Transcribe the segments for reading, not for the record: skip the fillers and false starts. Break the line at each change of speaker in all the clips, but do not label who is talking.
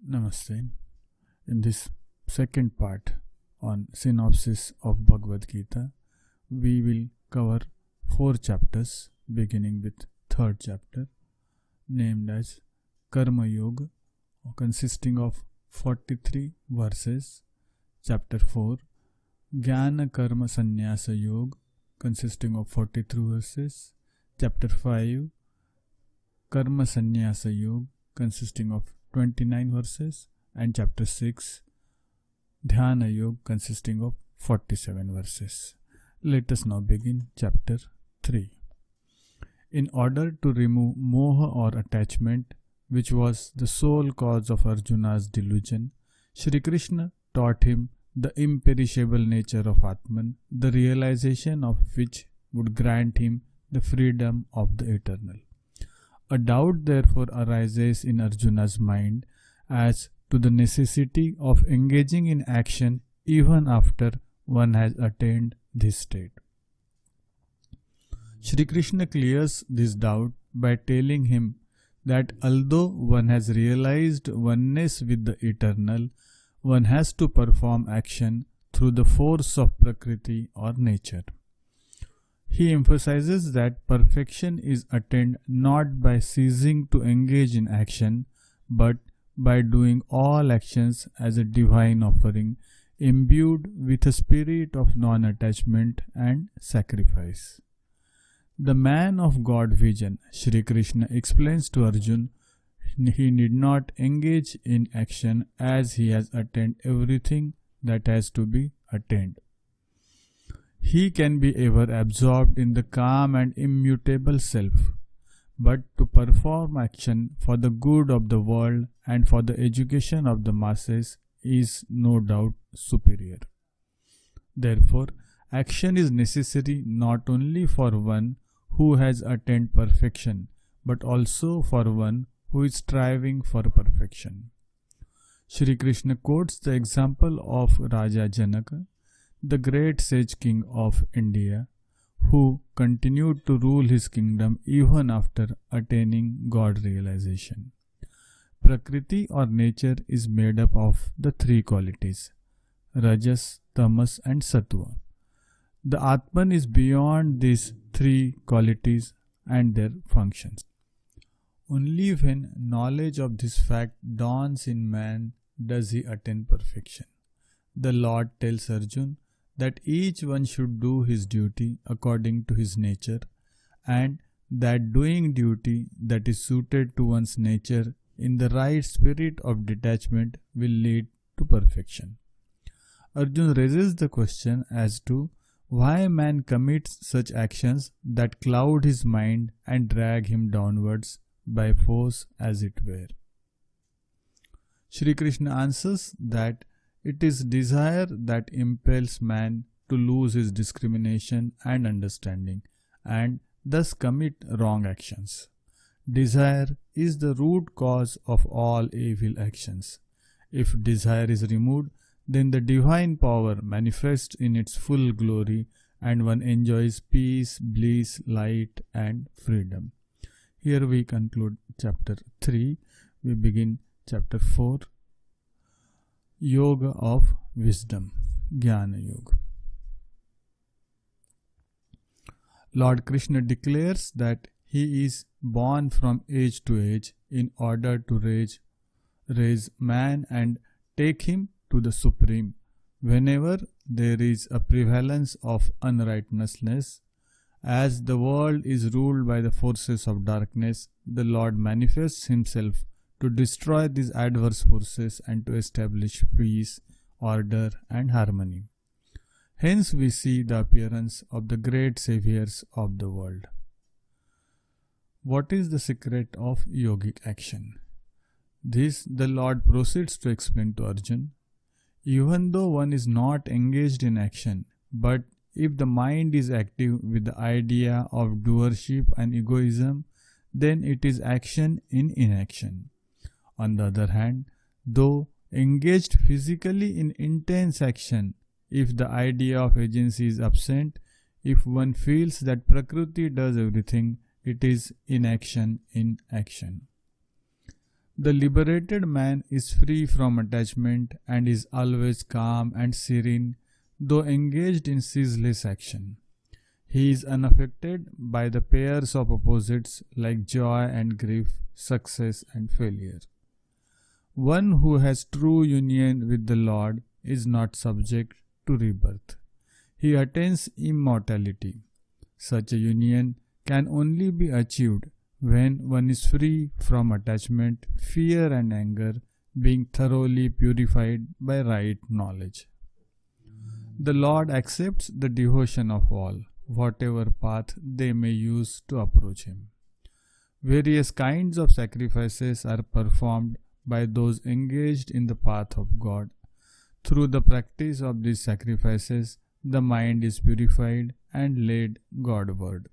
Namaste. In this second part on synopsis of Bhagavad Gita, we will cover 4 chapters beginning with 3rd chapter named as Karma Yoga, consisting of 43 verses. Chapter 4 Jnana Karma Sannyasa Yoga, consisting of 43 verses. Chapter 5 Karma Sannyasa Yoga, consisting of 29 verses, and chapter 6 Dhyana Yoga, consisting of 47 verses. Let us now begin chapter 3. In order to remove moha or attachment, which was the sole cause of Arjuna's delusion, Shri Krishna taught him the imperishable nature of Atman, the realization of which would grant him the freedom of the eternal. A doubt therefore arises in Arjuna's mind as to the necessity of engaging in action even after one has attained this state. Shri Krishna clears this doubt by telling him that although one has realized oneness with the eternal, one has to perform action through the force of Prakriti or nature. He emphasizes that perfection is attained not by ceasing to engage in action, but by doing all actions as a divine offering, imbued with a spirit of non-attachment and sacrifice. The man of God vision, Shri Krishna explains to Arjuna, he need not engage in action as he has attained everything that has to be attained. He can be ever absorbed in the calm and immutable self, but to perform action for the good of the world and for the education of the masses is no doubt superior. Therefore, action is necessary not only for one who has attained perfection, but also for one who is striving for perfection. Shri Krishna quotes the example of Raja Janaka, the great sage king of India, who continued to rule his kingdom even after attaining God realization. Prakriti or nature is made up of the 3 qualities, Rajas, Tamas and Sattva. The Atman is beyond these 3 qualities and their functions. Only when knowledge of this fact dawns in man does he attain perfection. The Lord tells Arjuna that each one should do his duty according to his nature, and that doing duty that is suited to one's nature in the right spirit of detachment will lead to perfection. Arjuna raises the question as to why man commits such actions that cloud his mind and drag him downwards by force, as it were. Shri Krishna answers that it is desire that impels man to lose his discrimination and understanding, and thus commit wrong actions. Desire is the root cause of all evil actions. If desire is removed, then the divine power manifests in its full glory, and one enjoys peace, bliss, light, and freedom. Here we conclude chapter 3. We begin chapter 4. Yoga of Wisdom, Jnana Yoga. Lord Krishna declares that he is born from age to age in order to raise man and take him to the Supreme. Whenever there is a prevalence of unrighteousness, as the world is ruled by the forces of darkness, the Lord manifests himself to destroy these adverse forces and to establish peace, order and harmony. Hence we see the appearance of the great saviors of the world. What is the secret of yogic action? This the Lord proceeds to explain to Arjuna. Even though one is not engaged in action, but if the mind is active with the idea of doership and egoism, then it is action in inaction. On the other hand, though engaged physically in intense action, if the idea of agency is absent, if one feels that Prakriti does everything, it is inaction in action. The liberated man is free from attachment and is always calm and serene, though engaged in ceaseless action. He is unaffected by the pairs of opposites like joy and grief, success and failure. One who has true union with the Lord is not subject to rebirth. He attains immortality. Such a union can only be achieved when one is free from attachment, fear and anger, being thoroughly purified by right knowledge. The Lord accepts the devotion of all, whatever path they may use to approach Him. Various kinds of sacrifices are performed by those engaged in the path of God. Through the practice of these sacrifices, the mind is purified and led Godward.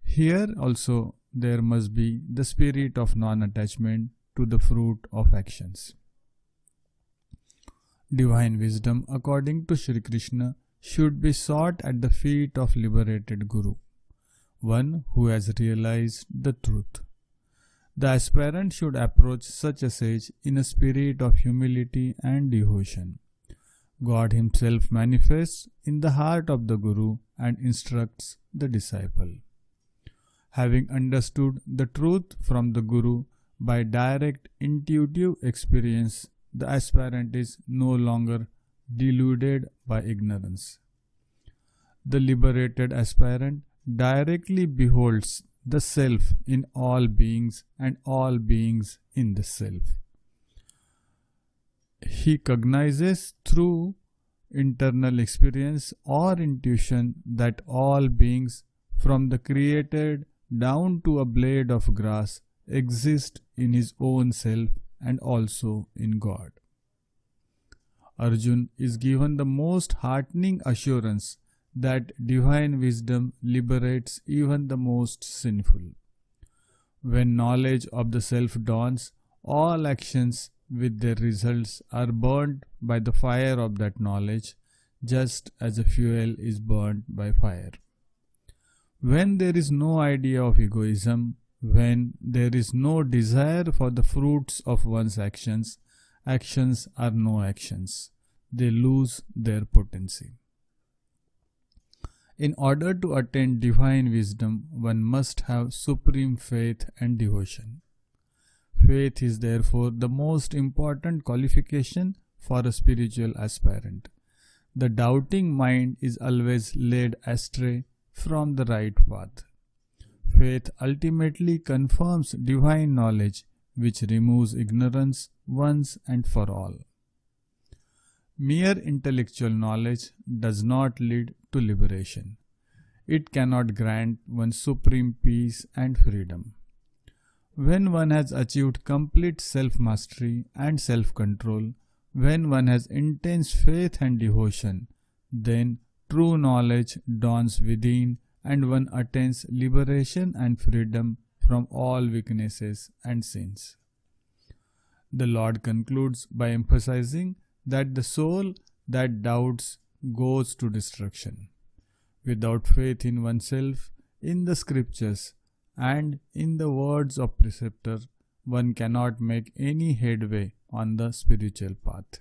Here also there must be the spirit of non-attachment to the fruit of actions. Divine wisdom, according to Sri Krishna, should be sought at the feet of liberated Guru, one who has realized the truth. The aspirant should approach such a sage in a spirit of humility and devotion. God Himself manifests in the heart of the Guru and instructs the disciple. Having understood the truth from the Guru by direct intuitive experience, the aspirant is no longer deluded by ignorance. The liberated aspirant directly beholds the self in all beings and all beings in the self. He cognizes through internal experience or intuition that all beings, from the created down to a blade of grass, exist in his own self and also in God. Arjuna is given the most heartening assurance that divine wisdom liberates even the most sinful. When knowledge of the self dawns, all actions with their results are burnt by the fire of that knowledge, just as a fuel is burnt by fire. When there is no idea of egoism, when there is no desire for the fruits of one's actions, actions are no actions. They lose their potency. In order to attain divine wisdom, one must have supreme faith and devotion. Faith is therefore the most important qualification for a spiritual aspirant. The doubting mind is always led astray from the right path. Faith ultimately confirms divine knowledge, which removes ignorance once and for all. Mere intellectual knowledge does not lead to liberation. It cannot grant one supreme peace and freedom. When one has achieved complete self-mastery and self-control, when one has intense faith and devotion, then true knowledge dawns within and one attains liberation and freedom from all weaknesses and sins. The Lord concludes by emphasizing that the soul that doubts goes to destruction. Without faith in oneself, in the scriptures, and in the words of preceptor, one cannot make any headway on the spiritual path.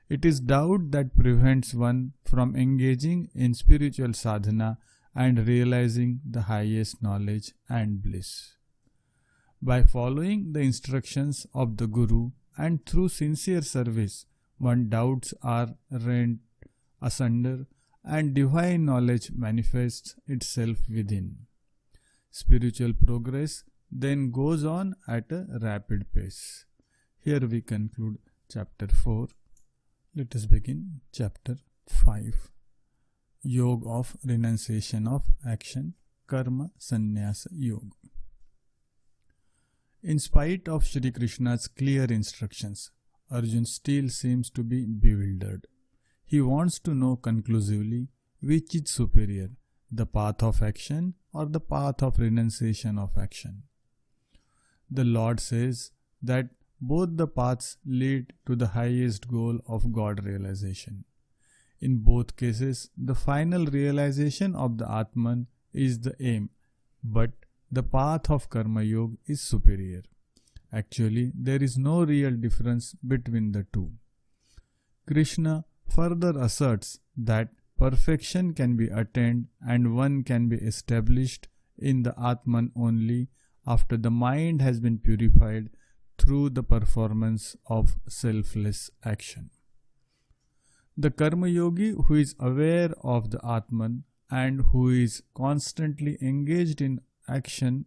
It is doubt that prevents one from engaging in spiritual sadhana and realizing the highest knowledge and bliss. By following the instructions of the Guru and through sincere service, one's doubts are rent asunder and divine knowledge manifests itself within. Spiritual progress then goes on at a rapid pace. Here we conclude chapter 4. Let us begin chapter 5. Yoga of renunciation of action, karma sannyasa yoga. In spite of Shri Krishna's clear instructions, Arjuna still seems to be bewildered. He wants to know conclusively which is superior, the path of action or the path of renunciation of action. The Lord says that both the paths lead to the highest goal of God realization. In both cases, the final realization of the Atman is the aim, but the path of Karma Yoga is superior. Actually, there is no real difference between the two. Krishna further asserts that perfection can be attained and one can be established in the Atman only after the mind has been purified through the performance of selfless action. The Karma Yogi who is aware of the Atman and who is constantly engaged in action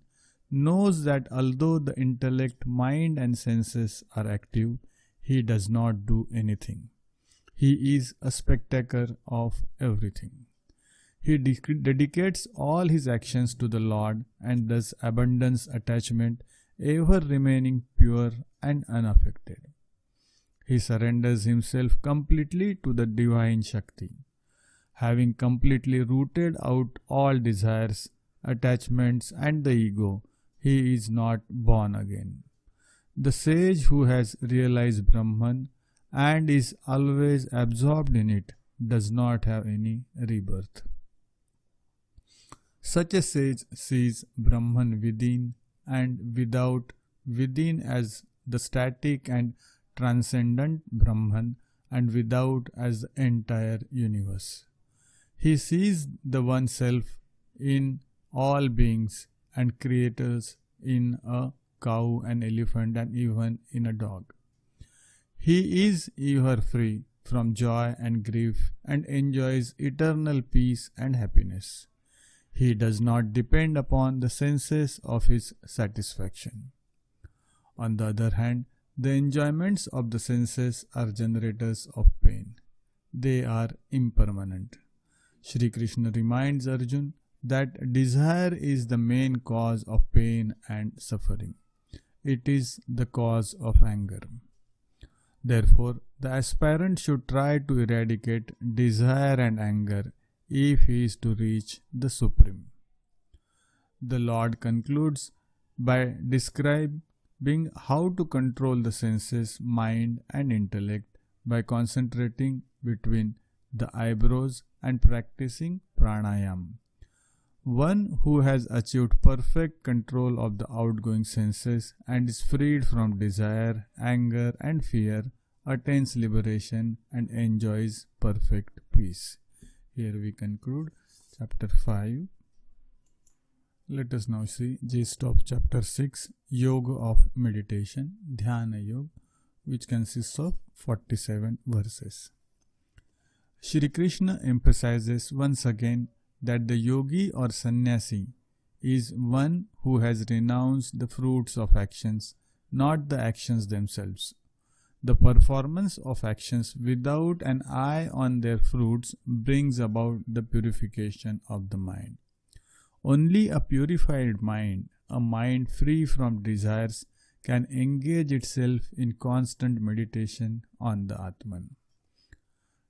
knows that although the intellect, mind and senses are active, he does not do anything. He is a spectator of everything. He dedicates all his actions to the Lord and thus abandons attachment, ever remaining pure and unaffected. He surrenders himself completely to the divine Shakti. Having completely rooted out all desires, attachments and the ego, he is not born again. The sage who has realized Brahman and is always absorbed in it does not have any rebirth. Such a sage sees Brahman within and without, within as the static and transcendent Brahman and without as the entire universe. He sees the one self in all beings and creators in a cow, an elephant and even in a dog. He is ever free from joy and grief and enjoys eternal peace and happiness. He does not depend upon the senses of his satisfaction. On the other hand, the enjoyments of the senses are generators of pain. They are impermanent. Shri Krishna reminds Arjuna that desire is the main cause of pain and suffering. It is the cause of anger. Therefore, the aspirant should try to eradicate desire and anger if he is to reach the Supreme. The Lord concludes by describing how to control the senses, mind and intellect by concentrating between the eyebrows and practicing pranayam. One who has achieved perfect control of the outgoing senses and is freed from desire, anger and fear attains liberation and enjoys perfect peace. Here we conclude chapter 5. Let us now see gist of chapter 6, Yoga of Meditation, Dhyana Yoga, which consists of 47 verses. Shri Krishna emphasizes once again that the yogi or sannyasi is one who has renounced the fruits of actions, not the actions themselves. The performance of actions without an eye on their fruits brings about the purification of the mind. Only a purified mind, a mind free from desires, can engage itself in constant meditation on the Atman.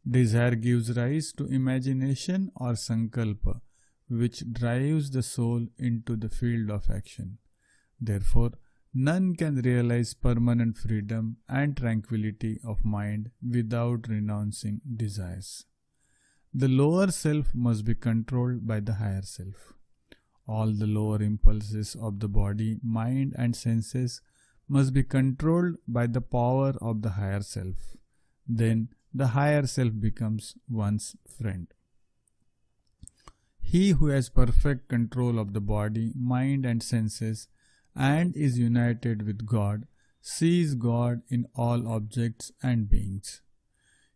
Desire gives rise to imagination or sankalpa, which drives the soul into the field of action. Therefore, none can realize permanent freedom and tranquility of mind without renouncing desires. The lower self must be controlled by the higher self. All the lower impulses of the body, mind and senses must be controlled by the power of the higher self. Then the higher self becomes one's friend. He who has perfect control of the body, mind and senses and is united with God sees God in all objects and beings.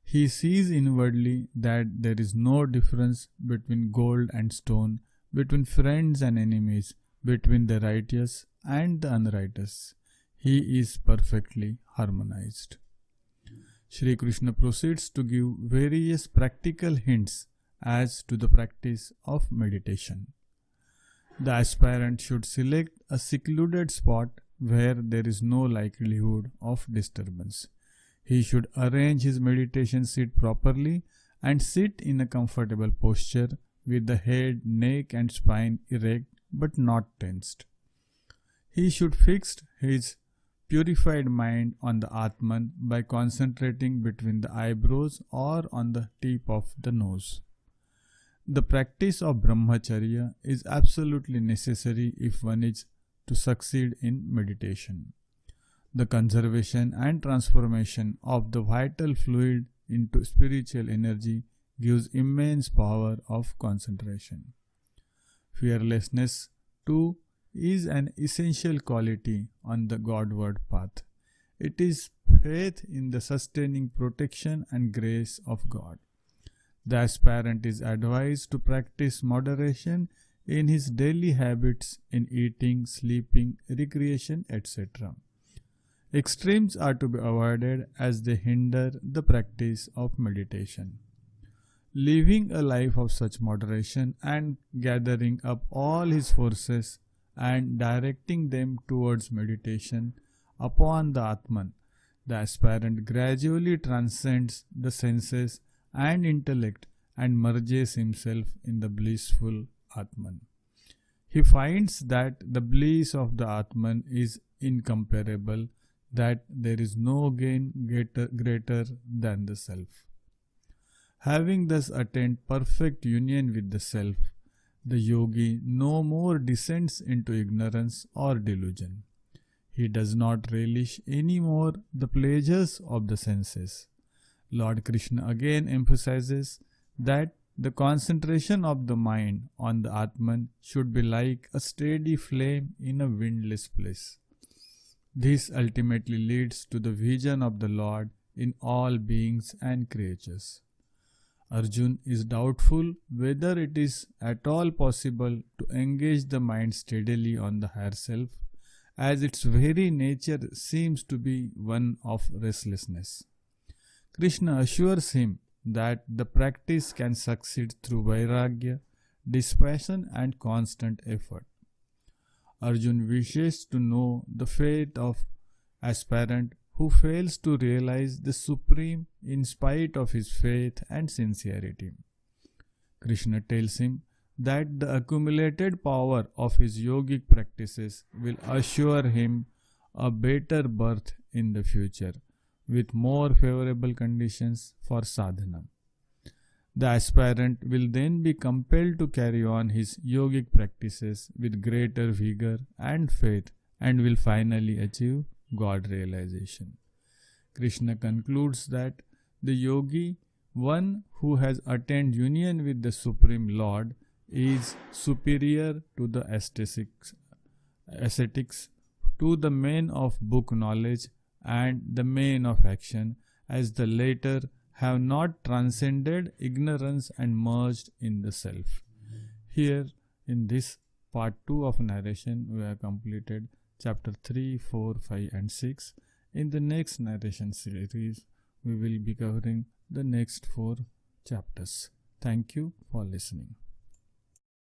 He sees inwardly that there is no difference between gold and stone, between friends and enemies, between the righteous and the unrighteous. He is perfectly harmonized. Shri Krishna proceeds to give various practical hints as to the practice of meditation. The aspirant should select a secluded spot where there is no likelihood of disturbance. He should arrange his meditation seat properly and sit in a comfortable posture with the head, neck and spine erect but not tensed. He should fix his purified mind on the Atman by concentrating between the eyebrows or on the tip of the nose. The practice of brahmacharya is absolutely necessary if one is to succeed in meditation. The conservation and transformation of the vital fluid into spiritual energy gives immense power of concentration. Fearlessness, too, is an essential quality on the Godward path. It is faith in the sustaining protection and grace of God. The aspirant is advised to practice moderation in his daily habits in eating, sleeping, recreation, etc. Extremes are to be avoided as they hinder the practice of meditation. Living a life of such moderation and gathering up all his forces and directing them towards meditation upon the Atman, the aspirant gradually transcends the senses and intellect and merges himself in the blissful Atman. He finds that the bliss of the Atman is incomparable, that there is no gain greater than the self. Having thus attained perfect union with the self, the yogi no more descends into ignorance or delusion. He does not relish any more the pleasures of the senses. Lord Krishna again emphasizes that the concentration of the mind on the Atman should be like a steady flame in a windless place. This ultimately leads to the vision of the Lord in all beings and creatures. Arjuna is doubtful whether it is at all possible to engage the mind steadily on the higher self, as its very nature seems to be one of restlessness. Krishna assures him that the practice can succeed through vairagya, dispassion and constant effort. Arjuna wishes to know the fate of aspirant who fails to realize the Supreme in spite of his faith and sincerity. Krishna tells him that the accumulated power of his yogic practices will assure him a better birth in the future, with more favorable conditions for sadhana. The aspirant will then be compelled to carry on his yogic practices with greater vigor and faith and will finally achieve God realization. Krishna concludes that the yogi, one who has attained union with the Supreme Lord, is superior to the ascetics, to the men of book knowledge and the men of action, as the latter have not transcended ignorance and merged in the self. Here, in this part 2 of narration, we have completed chapter 3, 4, 5 and 6. In the next narration series, we will be covering the next 4 chapters. Thank you for listening.